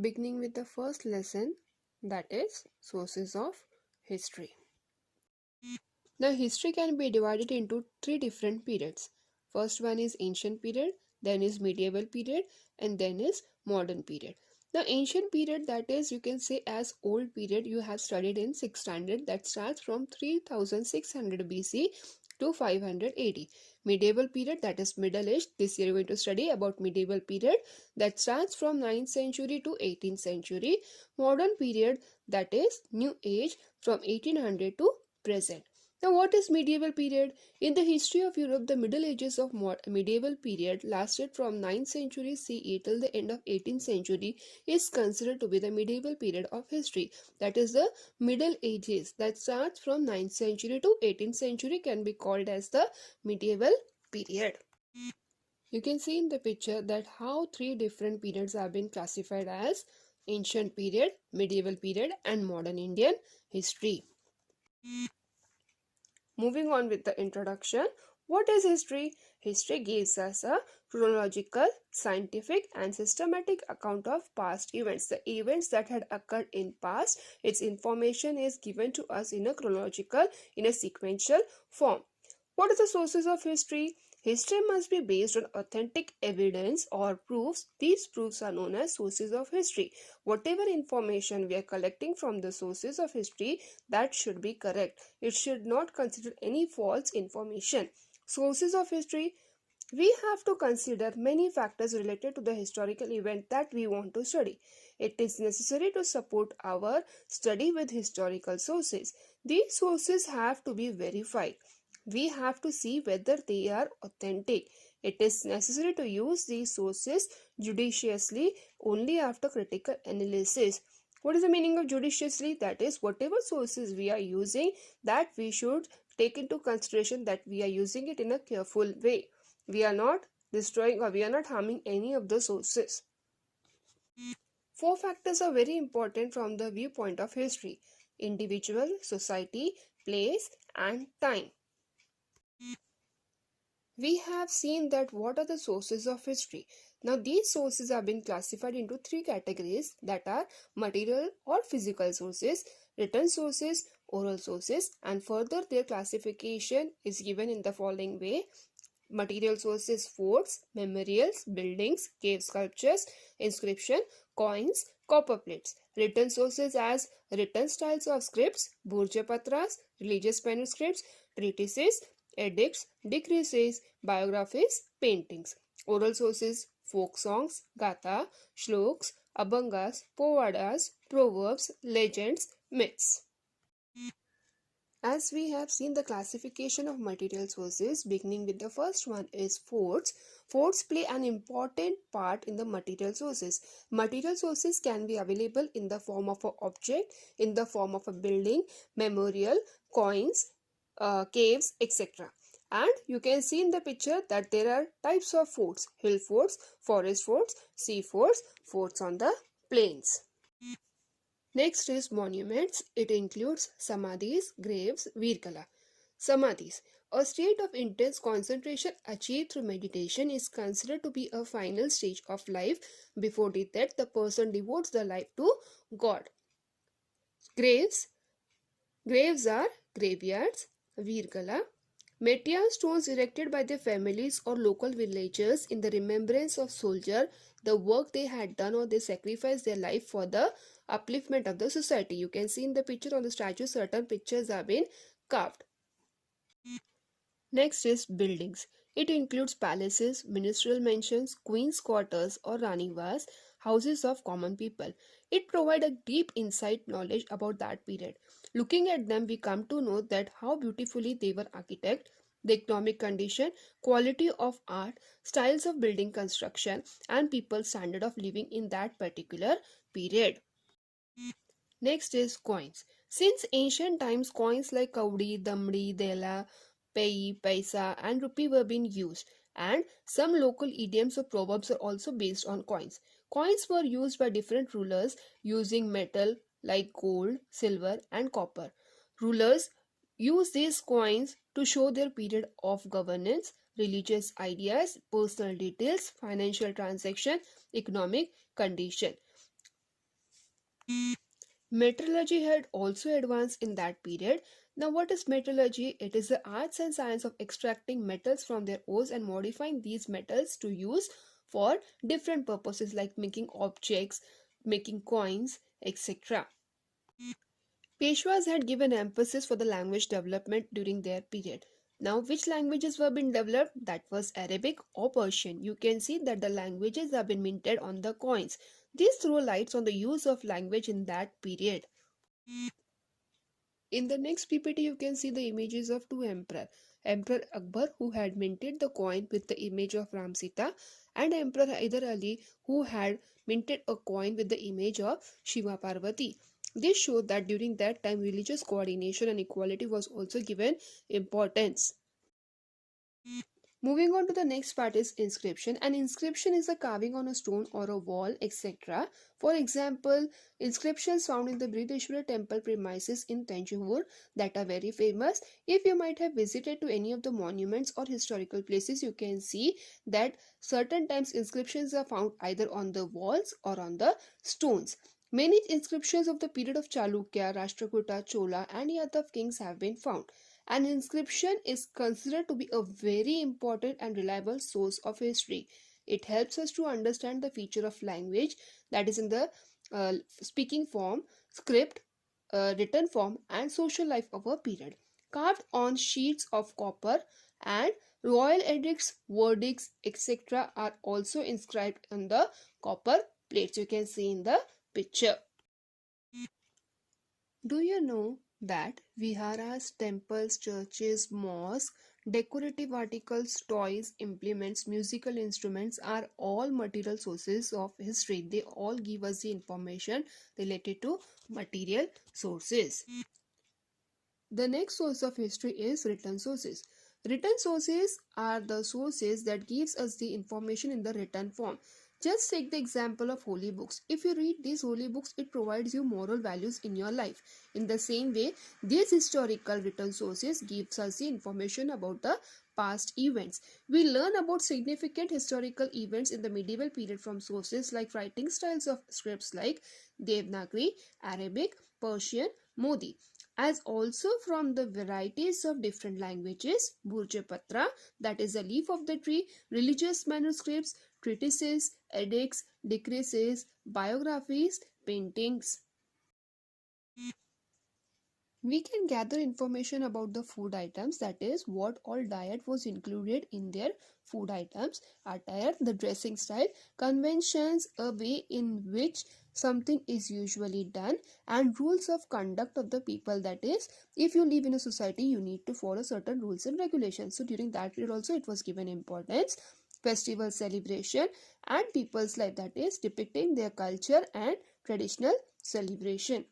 beginning with the first lesson, that is sources of history. Now history can be divided into three different periods. First one is ancient period, then is medieval period, and then is modern period. The ancient period, that is you can say as old period, you have studied in 6th standard, that starts from 3600 BC to 500 AD. Medieval period, that is middle age, this year we are going to study about medieval period, that starts from 9th century to 18th century. Modern period, that is new age, from 1800 to present. Now, what is medieval period? In the history of Europe, the Middle Ages of medieval period lasted from 9th century CE till the end of 18th century is considered to be the medieval period of history. That is the Middle Ages that starts from 9th century to 18th century can be called as the medieval period. You can see in the picture that how three different periods have been classified as ancient period, medieval period and modern Indian history. Moving on with the introduction, what is history? History gives us a chronological, scientific and systematic account of past events. The events that had occurred in past, its information is given to us in a chronological, in a sequential form. What are the sources of history? History must be based on authentic evidence or proofs. These proofs are known as sources of history. Whatever information we are collecting from the sources of history, that should be correct. It should not consider any false information. Sources of history, we have to consider many factors related to the historical event that we want to study. It is necessary to support our study with historical sources. These sources have to be verified. We have to see whether they are authentic. It is necessary to use these sources judiciously only after critical analysis. What is the meaning of judiciously? That is, whatever sources we are using, that we should take into consideration that we are using it in a careful way. We are not destroying or we are not harming any of the sources. Four factors are very important from the viewpoint of history: individual, society, place and time. We have seen that what are the sources of history. Now these sources have been classified into three categories, that are material or physical sources, written sources, oral sources, and further their classification is given in the following way. Material sources: forts, memorials, buildings, cave sculptures, inscription, coins, copper plates. Written sources as written styles of scripts, Bhurja-patras, religious manuscripts, treatises, edicts, decreases, biographies, paintings. Oral sources: folk songs, gatha, shloks, abhangas, povadas, proverbs, legends, myths. As we have seen the classification of material sources, beginning with the first one is forts. Forts play an important part in the material sources. Material sources can be available in the form of an object, in the form of a building, memorial, coins, caves, etc. And you can see in the picture that there are types of forts: hill forts, forest forts, sea forts, forts on the plains. Next is monuments. It includes samadhis, graves, virkala. Samadhis, a state of intense concentration achieved through meditation, is considered to be a final stage of life. Before the death, the person devotes the life to God. Graves are graveyards. Virkala, Meteor stones erected by their families or local villagers in the remembrance of soldier, the work they had done or they sacrificed their life for the upliftment of the society. You can see in the picture on the statue certain pictures have been carved. Next is buildings. It includes palaces, ministerial mansions, queen's quarters or ranivas, houses of common people. It provides a deep insight knowledge about that period. Looking at them, we come to know that how beautifully they were architected, the economic condition, quality of art, styles of building construction, and people's standard of living in that particular period. Next is coins. Since ancient times, coins like kaudi, damdi, dela, pei, paisa, and rupee were being used, and some local idioms or proverbs are also based on coins. Coins were used by different rulers using metal like gold, silver, and copper. Rulers used these coins to show their period of governance, religious ideas, personal details, financial transaction, economic condition. Metallurgy had also advanced in that period. Now, what is metallurgy? It is the arts and science of extracting metals from their ores and modifying these metals to use for different purposes like making objects, making coins, etc. Peshwas had given emphasis for the language development during their period. Now, which languages were being developed? That was Arabic or Persian. You can see that the languages have been minted on the coins. These throw lights on the use of language in that period. In the next PPT, you can see the images of two emperors. Emperor Akbar, who had minted the coin with the image of Ram Sita, and Emperor Hyder Ali, who had minted a coin with the image of Shiva Parvati. This showed that during that time, religious coordination and equality was also given importance. Moving on to the next part is inscription. An inscription is a carving on a stone or a wall, etc. For example, inscriptions found in the Brihadishwara temple premises in Tanjore that are very famous. If you might have visited to any of the monuments or historical places, you can see that certain times inscriptions are found either on the walls or on the stones. Many inscriptions of the period of Chalukya, Rashtrakuta, Chola and Yadav kings have been found. An inscription is considered to be a very important and reliable source of history. It helps us to understand the feature of language, that is in the speaking form, script, written form and social life of a period. Carved on sheets of copper and royal edicts, verdicts, etc. are also inscribed on the copper plates you can see in the picture. Do you know that viharas, temples, churches, mosques, decorative articles, toys, implements, musical instruments are all material sources of history? They all give us the information related to material sources. The next source of history is written sources. Written sources are the sources that gives us the information in the written form. Just take the example of holy books. If you read these holy books, it provides you moral values in your life. In the same way, these historical written sources gives us the information about the past events. We learn about significant historical events in the medieval period from sources like writing styles of scripts like Devanagari, Arabic, Persian, Modi, as also from the varieties of different languages, Burjapatra, that is a leaf of the tree, religious manuscripts, treatises, edicts, decreases, biographies, paintings. We can gather information about the food items, that is what all diet was included in their food items, attire, the dressing style, conventions, a way in which something is usually done, and rules of conduct of the people. That is, if you live in a society, you need to follow certain rules and regulations. So during that period also it was given importance. Festival celebration and people's life, that is depicting their culture and traditional celebration.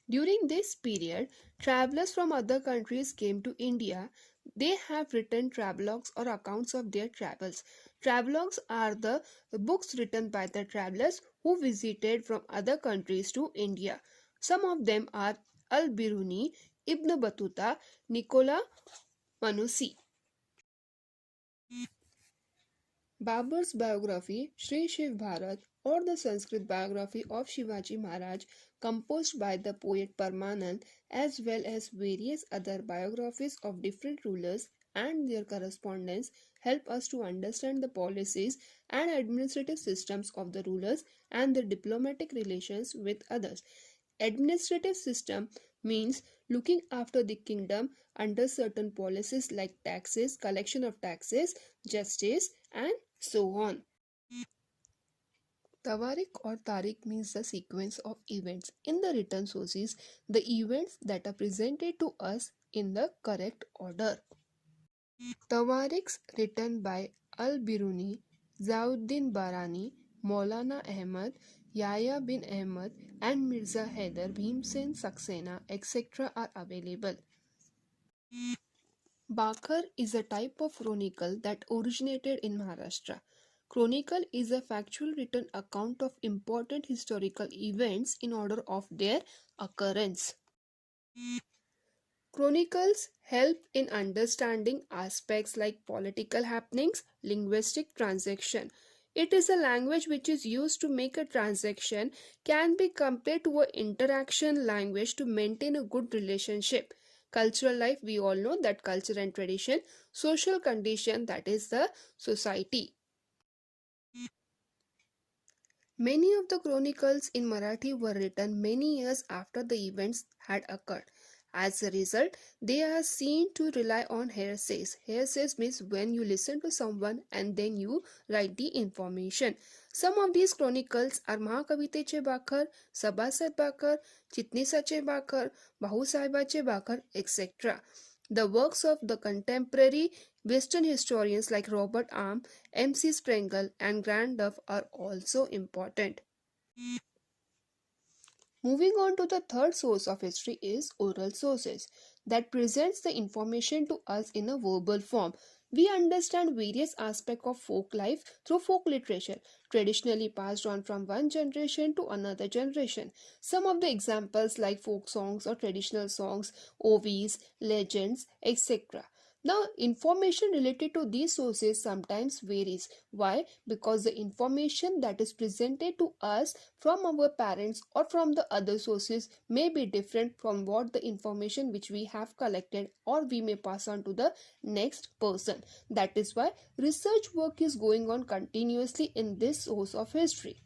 During this period, travelers from other countries came to India. They have written travelogues or accounts of their travels. Travelogues are the books written by the travelers who visited from other countries to India. Some of them are Al-Biruni, Ibn Battuta, Nicola Manusi. Babur's biography, Sri Shiv Bharat, or the Sanskrit biography of Shivaji Maharaj, composed by the poet Parmanand, as well as various other biographies of different rulers and their correspondents, help us to understand the policies and administrative systems of the rulers and their diplomatic relations with others. Administrative system means looking after the kingdom under certain policies like taxes, collection of taxes, justice, and so on. Tawarik or Tariq means the sequence of events. In the written sources, the events that are presented to us in the correct order. Tawarikhs written by Al-Biruni, Zauddin Barani, Maulana Ahmad, Yahya bin Ahmad and Mirza Haider, Bhimsen Saxena, etc. are available. Bakar is a type of chronicle that originated in Maharashtra. Chronicle is a factual written account of important historical events in order of their occurrence. Chronicles help in understanding aspects like political happenings, linguistic transaction. It is a language which is used to make a transaction, can be compared to an interaction language to maintain a good relationship. Cultural life, we all know that culture and tradition, social condition, that is the society. Many of the chronicles in Marathi were written many years after the events had occurred. As a result, they are seen to rely on hearsays. Hearsays means when you listen to someone and then you write the information. Some of these chronicles are Mahakaviteche Bakar, Sabasat Bakar, Chitnisache Bakar, Bahusahibache Bakar, etc. The works of the contemporary Western historians like Robert Arm, M.C. Sprengel, and Grand Duff are also important. Moving on to the third source of history is oral sources that presents the information to us in a verbal form. We understand various aspects of folk life through folk literature, traditionally passed on from one generation to another generation. Some of the examples like folk songs or traditional songs, OVs, legends, etc. Now, information related to these sources sometimes varies. Why? Because the information that is presented to us from our parents or from the other sources may be different from what the information which we have collected or we may pass on to the next person. That is why research work is going on continuously in this source of history.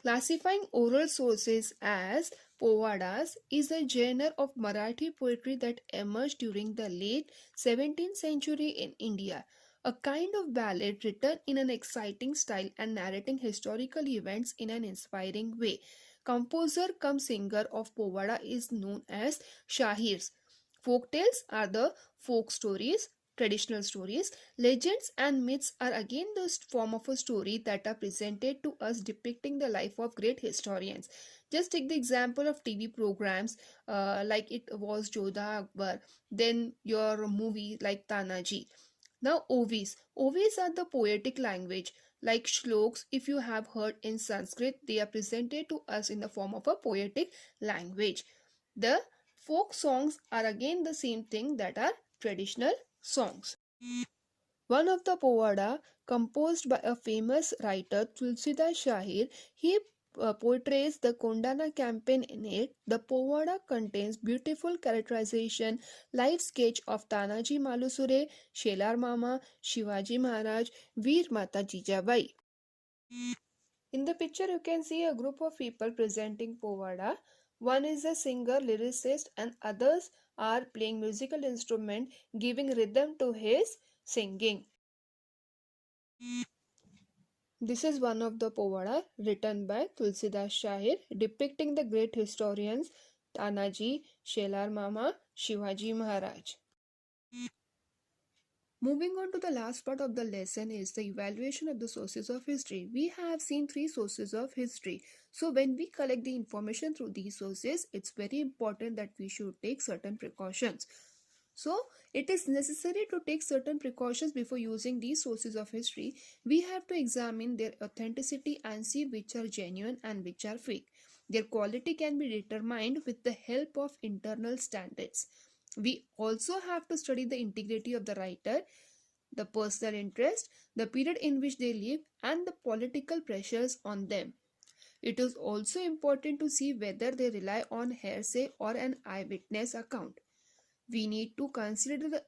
Classifying oral sources as povadas is a genre of Marathi poetry that emerged during the late 17th century in India. A kind of ballad written in an exciting style and narrating historical events in an inspiring way. Composer cum singer of povada is known as shahirs. Folk tales are the folk stories, traditional stories. Legends and myths are again the form of a story that are presented to us depicting the life of great historians. Just take the example of TV programs like it was Jodha Akbar, then your movie like Tanaji. Now OVs. OVs are the poetic language. Like shloks, if you have heard in Sanskrit, they are presented to us in the form of a poetic language. The folk songs are again the same thing that are traditional songs. One of the povada, composed by a famous writer Tulsidas Shahir, he portrays the Kondana campaign in it. The povada contains beautiful characterization, life sketch of Tanaji Malusure, Shelar Mama, Shivaji Maharaj, Veer Mata Jijabai. In the picture, you can see a group of people presenting povada. One is a singer, lyricist, and others are playing musical instrument, giving rhythm to his singing. This is one of the povada written by Tulsidas Shahir, depicting the great historians Tanaji, Shelar Mama, Shivaji Maharaj. Moving on to the last part of the lesson is the evaluation of the sources of history. We have seen three sources of history. So when we collect the information through these sources, it's very important that we should take certain precautions. So it is necessary to take certain precautions before using these sources of history. We have to examine their authenticity and see which are genuine and which are fake. Their quality can be determined with the help of internal standards. We also have to study the integrity of the writer, the personal interest, the period in which they live, and the political pressures on them. It is also important to see whether they rely on hearsay or an eyewitness account. We need to consider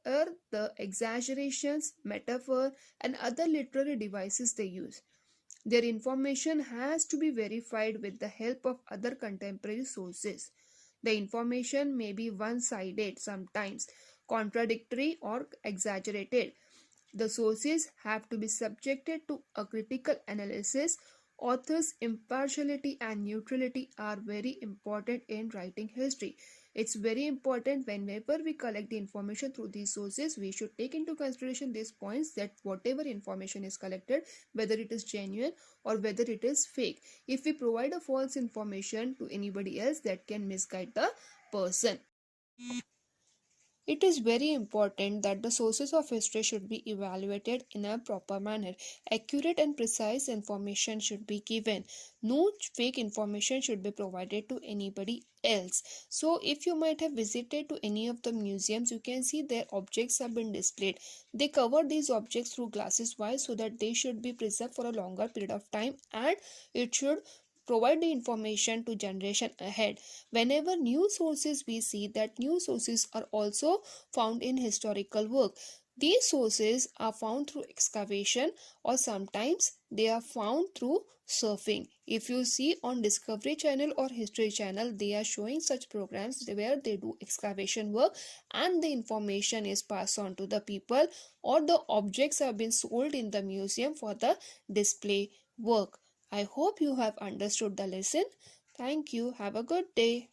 the exaggerations, metaphor, and other literary devices they use. Their information has to be verified with the help of other contemporary sources. The information may be one-sided sometimes, contradictory or exaggerated. The sources have to be subjected to a critical analysis. Authors' impartiality and neutrality are very important in writing history. It's very important whenever we collect the information through these sources, we should take into consideration these points, that whatever information is collected, whether it is genuine or whether it is fake. If we provide a false information to anybody else, that can misguide the person. It is very important that the sources of history should be evaluated in a proper manner. Accurate and precise information should be given. No fake information should be provided to anybody else. So, if you might have visited to any of the museums, you can see their objects have been displayed. They cover these objects through glasses. Why? So that they should be preserved for a longer period of time, and it should provide the information to generation ahead. Whenever news sources, we see that news sources are also found in historical work. These sources are found through excavation, or sometimes they are found through surfing. If you see on Discovery Channel or History Channel, they are showing such programs where they do excavation work and the information is passed on to the people, or the objects have been sold in the museum for the display work. I hope you have understood the lesson. Thank you. Have a good day.